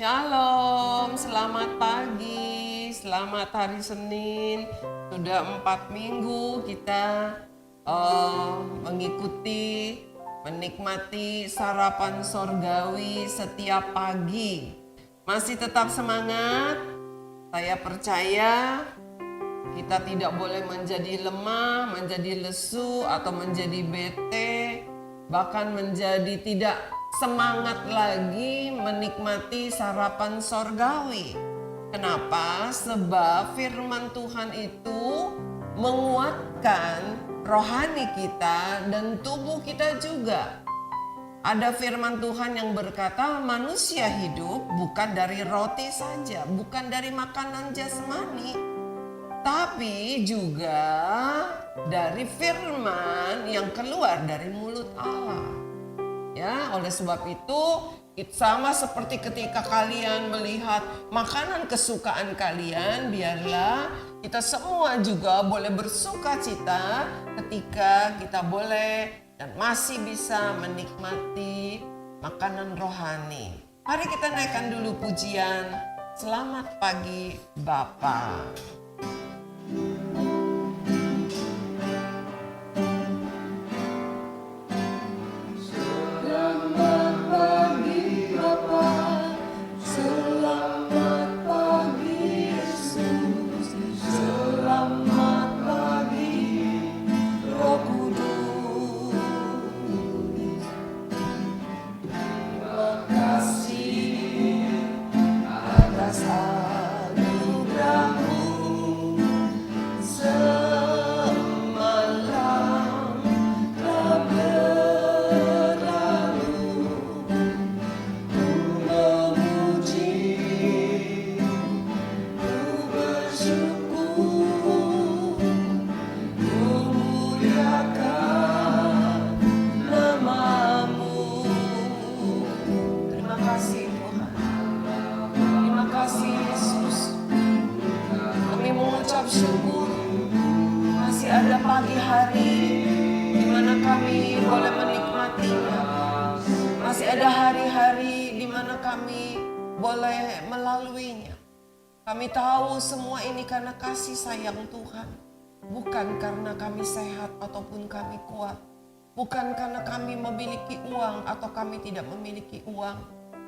Shalom, selamat pagi, selamat hari Senin. Sudah 4 minggu kita mengikuti, menikmati sarapan sorgawi setiap pagi. Masih tetap semangat? Saya percaya kita tidak boleh menjadi lemah, menjadi lesu, atau menjadi bete, bahkan menjadi tidak semangat lagi menikmati sarapan sorgawi. Kenapa? Sebab firman Tuhan itu menguatkan rohani kita dan tubuh kita juga. Ada firman Tuhan yang berkata manusia hidup bukan dari roti saja, bukan dari makanan jasmani, tapi juga dari firman yang keluar dari mulut Allah. Ya, oleh sebab itu sama seperti ketika kalian melihat makanan kesukaan kalian, biarlah kita semua juga boleh bersuka cita ketika kita boleh dan masih bisa menikmati makanan rohani. Mari kita naikkan dulu pujian. Selamat pagi Bapa. Pagi hari di mana kami boleh menikmatinya. Masih ada hari-hari di mana kami boleh melaluinya. Kami tahu semua ini karena kasih sayang Tuhan. Bukan karena kami sehat ataupun kami kuat. Bukan karena kami memiliki uang atau kami tidak memiliki uang.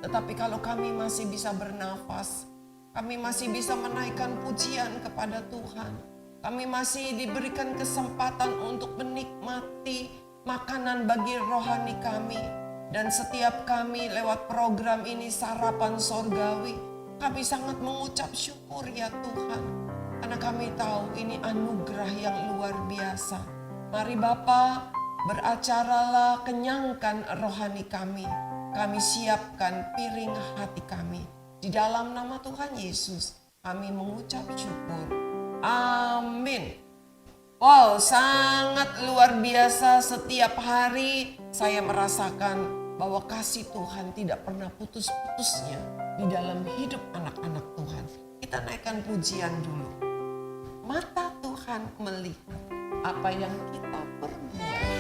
Tetapi kalau kami masih bisa bernafas, kami masih bisa menaikkan pujian kepada Tuhan. Kami masih diberikan kesempatan untuk menikmati makanan bagi rohani kami. Dan setiap kami lewat program ini sarapan sorgawi, kami sangat mengucap syukur ya Tuhan. Karena kami tahu ini anugerah yang luar biasa. Mari Bapa, beracaralah, kenyangkan rohani kami. Kami siapkan piring hati kami. Di dalam nama Tuhan Yesus, kami mengucap syukur. Amin. Wow, sangat luar biasa. Setiap hari saya merasakan bahwa kasih Tuhan tidak pernah putus-putusnya di dalam hidup anak-anak Tuhan. Kita naikkan pujian dulu. Mata Tuhan melihat apa yang kita perbuat.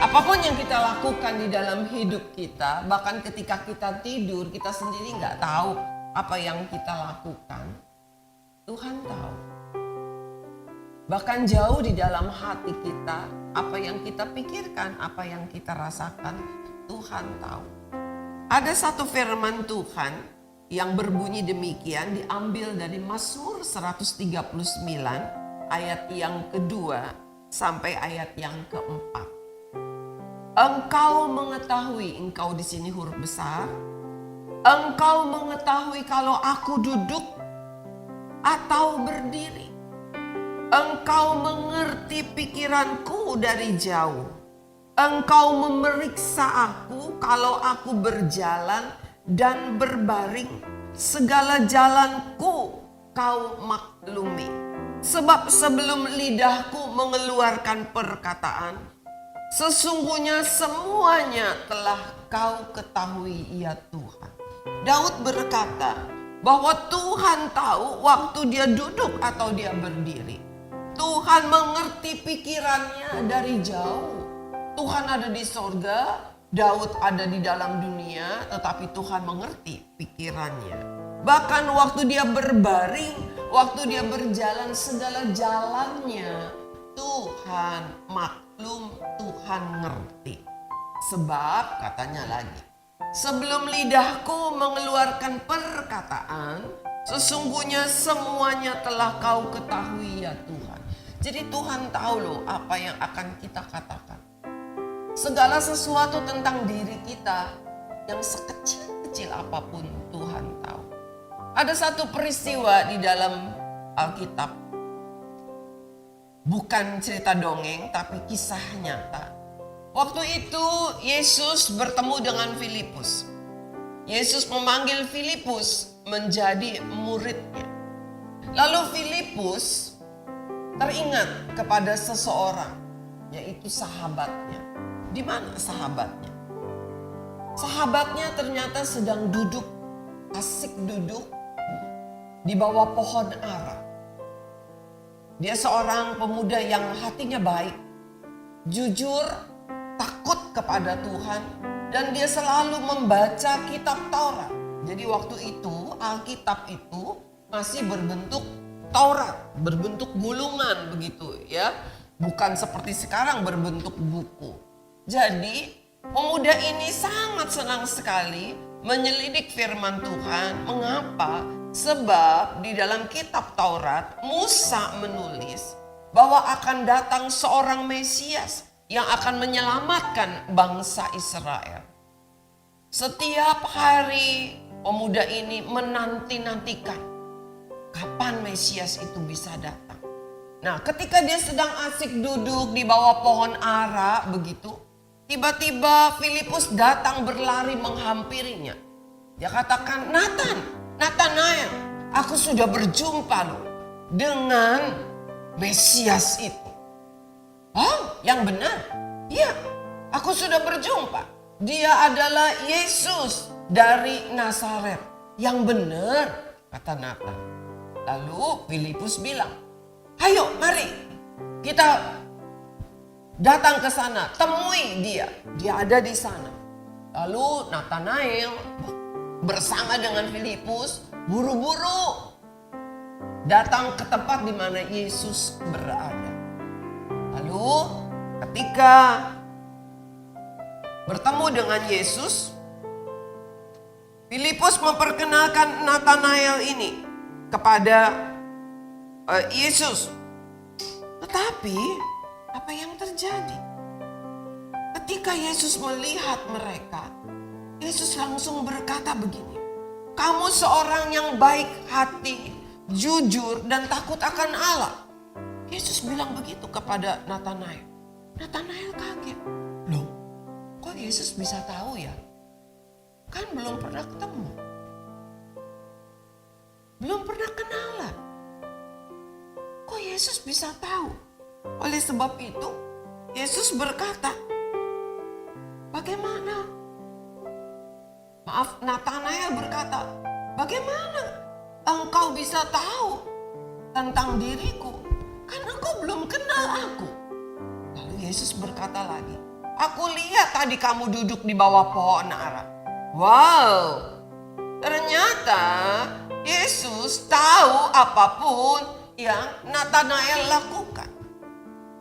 Apapun yang kita lakukan di dalam hidup kita, bahkan ketika kita tidur, kita sendiri nggak tahu apa yang kita lakukan. Tuhan tahu. Bahkan jauh di dalam hati kita, apa yang kita pikirkan, apa yang kita rasakan, Tuhan tahu. Ada satu firman Tuhan yang berbunyi demikian, diambil dari Mazmur 139 ayat yang kedua. sampai ayat yang keempat. Engkau mengetahui, engkau di sini huruf besar. Engkau mengetahui kalau aku duduk atau berdiri. Engkau mengerti pikiranku dari jauh. Engkau memeriksa aku kalau aku berjalan dan berbaring. Segala jalanku kau maklumi. Sebab sebelum lidahku mengeluarkan perkataan, sesungguhnya semuanya telah kau ketahui ya Tuhan. Daud berkata bahwa Tuhan tahu waktu dia duduk atau dia berdiri. Tuhan mengerti pikirannya dari jauh. Tuhan ada di sorga, Daud ada di dalam dunia, tetapi Tuhan mengerti pikirannya. Bahkan waktu dia berbaring, waktu dia berjalan, segala jalannya Tuhan maklum, Tuhan ngerti. Sebab katanya lagi, sebelum lidahku mengeluarkan perkataan, sesungguhnya semuanya telah kau ketahui ya Tuhan. Jadi Tuhan tahu loh apa yang akan kita katakan. Segala sesuatu tentang diri kita yang sekecil-kecil apapun Tuhan tahu. Ada satu peristiwa di dalam Alkitab. Bukan cerita dongeng tapi kisah nyata. Waktu itu Yesus bertemu dengan Filipus. Yesus memanggil Filipus menjadi muridnya. Lalu Filipus teringat kepada seseorang, yaitu sahabatnya. Di mana sahabatnya? Sahabatnya ternyata sedang duduk, asik duduk di bawah pohon ara. Dia seorang pemuda yang hatinya baik, jujur, takut kepada Tuhan, dan dia selalu membaca kitab Taurat. Jadi waktu itu Alkitab itu masih berbentuk Taurat, berbentuk gulungan begitu ya. Bukan seperti sekarang berbentuk buku. Jadi pemuda ini sangat senang sekali menyelidik firman Tuhan. Mengapa? Sebab di dalam kitab Taurat Musa menulis bahwa akan datang seorang Mesias yang akan menyelamatkan bangsa Israel. Setiap hari pemuda ini menanti-nantikan kapan Mesias itu bisa datang. Nah, ketika dia sedang asik duduk di bawah pohon ara begitu, tiba-tiba Filipus datang berlari menghampirinya. Dia katakan, Natanael, aku sudah berjumpa loh dengan Mesias itu. Oh, yang benar? Iya, aku sudah berjumpa. Dia adalah Yesus dari Nazaret. Yang benar, kata Nathan. Lalu Filipus bilang, ayo mari kita datang ke sana, temui dia. Dia ada di sana. Lalu Natanael bersama dengan Filipus buru-buru datang ke tempat di mana Yesus berada. Lalu ketika bertemu dengan Yesus, Filipus memperkenalkan Natanael ini kepada Yesus. Tetapi apa yang terjadi? Ketika Yesus melihat mereka, Yesus langsung berkata begini, kamu seorang yang baik hati, jujur dan takut akan Allah. Yesus bilang begitu kepada Natanael. Natanael kaget. Loh, kok Yesus bisa tahu ya? Kan belum pernah ketemu. Belum pernah kenalan. Kok Yesus bisa tahu? Oleh sebab itu, Yesus berkata, bagaimana? Maaf, Natanael berkata, bagaimana engkau bisa tahu tentang diriku? Kan engkau belum kenal aku. Lalu Yesus berkata lagi, aku lihat tadi kamu duduk di bawah pohon ara. Wow, ternyata Yesus tahu apapun yang Natanael lakukan.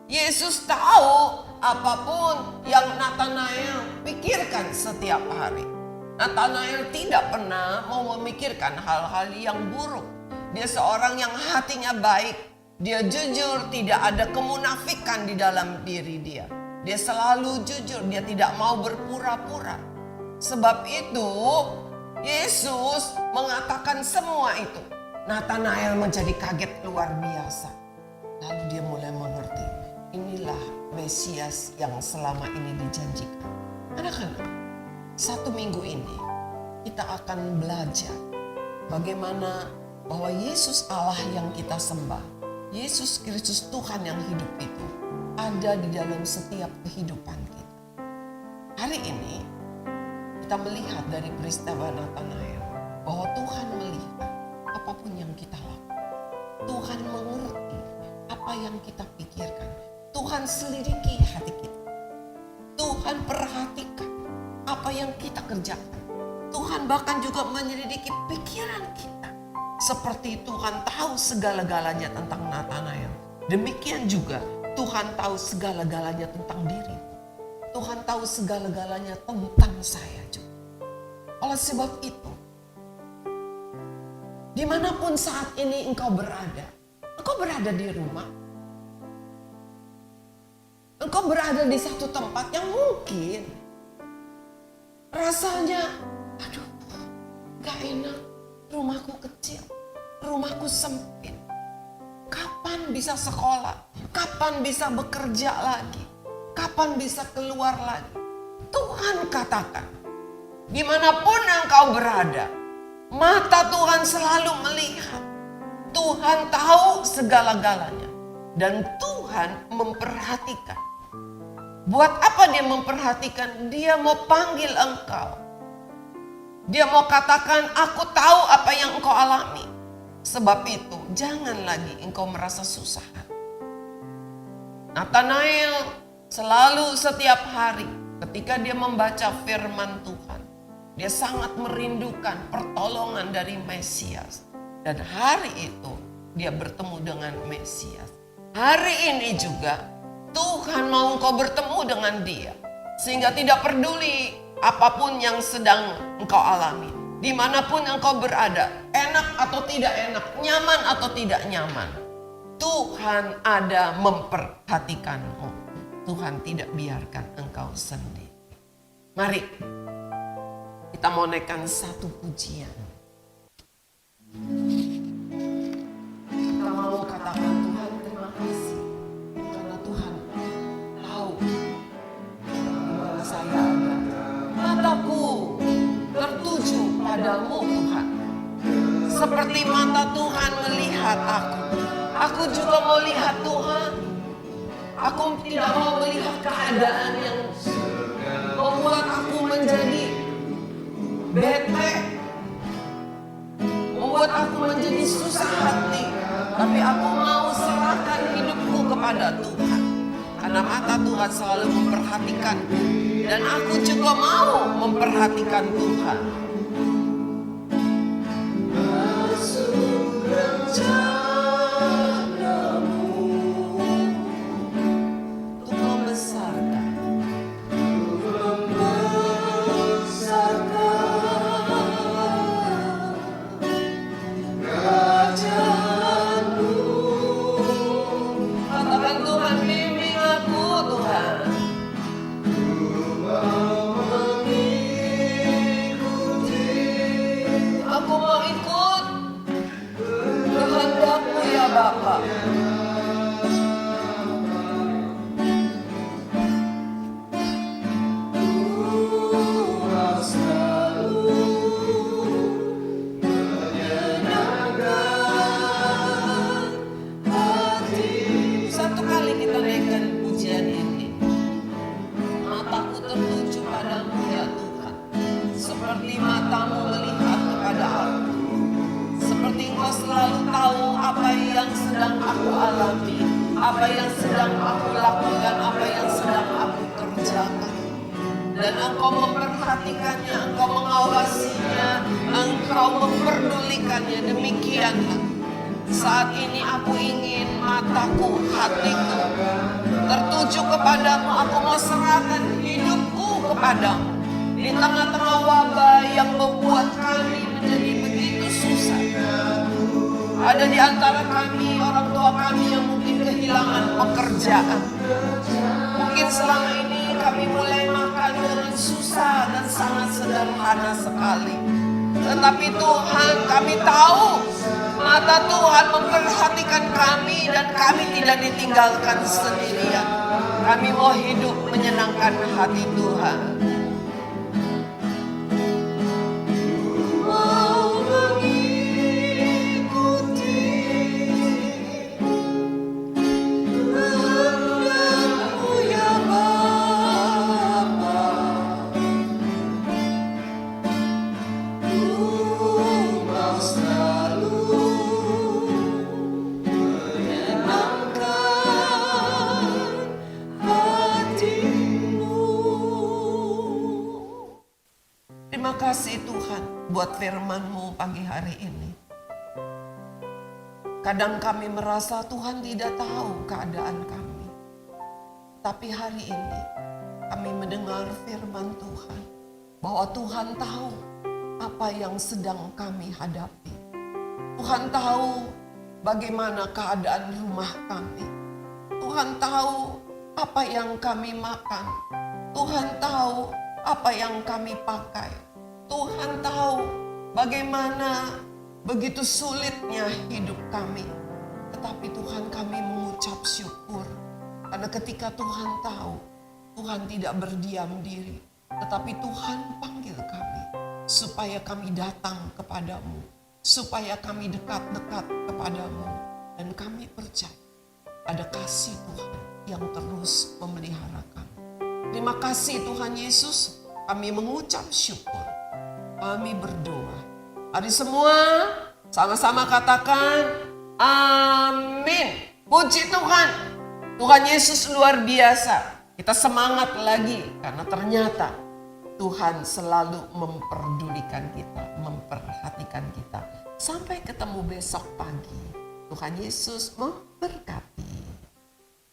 Yesus tahu apapun yang Natanael pikirkan setiap hari. Natanael tidak pernah mau memikirkan hal-hal yang buruk. Dia seorang yang hatinya baik, Dia jujur, tidak ada kemunafikan di dalam diri dia. Dia selalu jujur, dia tidak mau berpura-pura. Sebab itu Yesus mengatakan semua itu. Nathanael menjadi kaget luar biasa. Lalu dia mulai mengerti, inilah Mesias yang selama ini dijanjikan. Anak-anak, 1 minggu ini kita akan belajar bagaimana bahwa Yesus Allah yang kita sembah, Yesus Kristus Tuhan yang hidup itu ada di dalam setiap kehidupan kita. Hari ini kita melihat dari peristiwa Nathanael bahwa Tuhan melihat apapun yang kita lakukan. Tuhan mengerti apa yang kita pikirkan. Tuhan selidiki hati kita. Tuhan perhatikan apa yang kita kerjakan. Tuhan bahkan juga menyelidiki pikiran kita. Seperti Tuhan tahu segala-galanya tentang Nathanael. Demikian juga Tuhan tahu segala-galanya tentang diri. Tuhan tahu segala-galanya tentang saya juga. Oleh sebab itu, dimanapun saat ini engkau berada di rumah, engkau berada di satu tempat yang mungkin rasanya, aduh, gak enak, rumahku kecil, rumahku sempit. Kapan bisa sekolah? Kapan bisa bekerja lagi? Kapan bisa keluar lagi? Tuhan katakan, dimanapun engkau berada, mata Tuhan selalu melihat. Tuhan tahu segala-galanya. Dan Tuhan memperhatikan. Buat apa dia memperhatikan? Dia mau panggil engkau. Dia mau katakan, aku tahu apa yang engkau alami. Sebab itu, jangan lagi engkau merasa susah. Nathanael selalu setiap hari ketika dia membaca firman Tuhan, dia sangat merindukan pertolongan dari Mesias. Dan hari itu dia bertemu dengan Mesias. Hari ini juga Tuhan mau engkau bertemu dengan dia. Sehingga tidak peduli apapun yang sedang engkau alami. Dimanapun engkau berada, enak atau tidak enak, nyaman atau tidak nyaman. Tuhan ada memperhatikanmu. Tuhan tidak biarkan engkau sendiri. Mari kita mau naikkan satu pujian. Kita mau katakan, Tuhan terima kasih. Karena Tuhan tahu dimana saya ada. Mataku tertuju padamu Tuhan. Seperti mata Tuhan melihat aku. Aku juga mau lihat Tuhan. Aku tidak mau melihat keadaan yang membuat aku menjadi bete. Membuat aku menjadi susah hati. Tapi aku mau serahkan hidupku kepada Tuhan. Karena mata Tuhan selalu memperhatikanku. Dan aku juga mau memperhatikan Tuhan. Apa yang sedang aku lakukan, apa yang sedang aku kerjakan. Dan engkau memperhatikannya, engkau mengawasinya, engkau memperdulikannya. Demikianlah saat ini aku ingin mataku, hatiku tertuju kepadamu. Aku mau serahkan hidupku kepadamu. Di tengah-tengah wabah yang membuat kami menjadi begitu susah. Ada di antara kami, orang tua kami yang pekerjaan. Mungkin selama ini kami mulai makan dengan susah dan sangat sederhana sekali. Tetapi Tuhan, kami tahu mata Tuhan memperhatikan kami dan kami tidak ditinggalkan sendirian. Kami mau hidup menyenangkan hati Tuhan. Terima kasih Tuhan buat firman-Mu pagi hari ini. Kadang kami merasa Tuhan tidak tahu keadaan kami. Tapi hari ini kami mendengar firman Tuhan. Bahwa Tuhan tahu apa yang sedang kami hadapi. Tuhan tahu bagaimana keadaan rumah kami. Tuhan tahu apa yang kami makan. Tuhan tahu apa yang kami pakai. Tuhan tahu bagaimana begitu sulitnya hidup kami. Tetapi Tuhan, kami mengucap syukur. Karena ketika Tuhan tahu, Tuhan tidak berdiam diri. Tetapi Tuhan panggil kami supaya kami datang kepadamu. Supaya kami dekat-dekat kepadamu. Dan kami percaya ada kasih Tuhan yang terus memelihara kami. Terima kasih Tuhan Yesus. Kami mengucap syukur. Kami berdoa. Mari semua sama-sama katakan amin. Puji Tuhan. Tuhan Yesus luar biasa. Kita semangat lagi karena ternyata Tuhan selalu memperdulikan kita, memperhatikan kita. Sampai ketemu besok pagi. Tuhan Yesus memberkati.